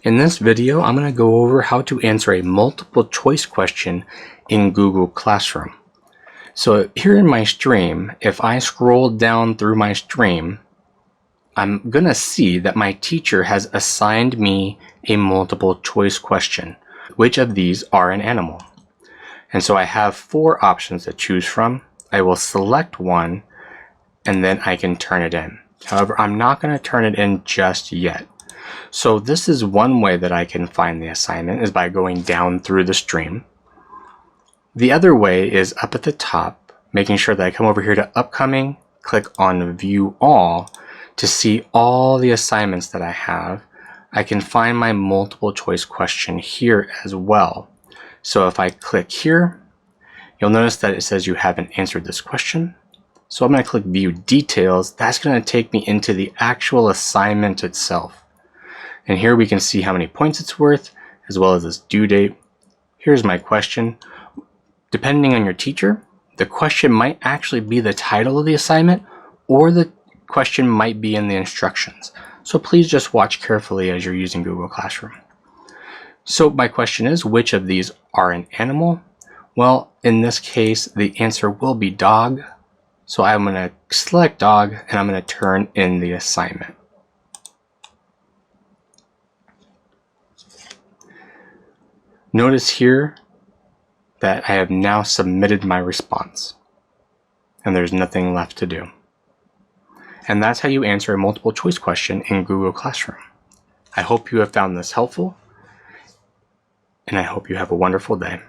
In this video, I'm going to go over how to answer a multiple choice question in Google Classroom. So here in my stream, if I scroll down through my stream, I'm going to see that my teacher has assigned me a multiple choice question. Which of these are an animal? And so I have 4 options to choose from. I will select one and then I can turn it in. However, I'm not going to turn it in just yet. So this is one way that I can find the assignment, is by going down through the stream. The other way is up at the top, making sure that I come over here to upcoming, click on view all to see all the assignments that I have. I can find my multiple choice question here as well. So if I click here, you'll notice that it says you haven't answered this question. So I'm going to click view details. That's going to take me into the actual assignment itself. And here we can see how many points it's worth, as well as its due date. Here's my question. Depending on your teacher, the question might actually be the title of the assignment, or the question might be in the instructions. So please just watch carefully as you're using Google Classroom. So my question is, which of these are an animal? Well, in this case, the answer will be dog. So I'm going to select dog and I'm going to turn in the assignment. Notice here that I have now submitted my response and there's nothing left to do. And that's how you answer a multiple choice question in Google Classroom. I hope you have found this helpful, and I hope you have a wonderful day.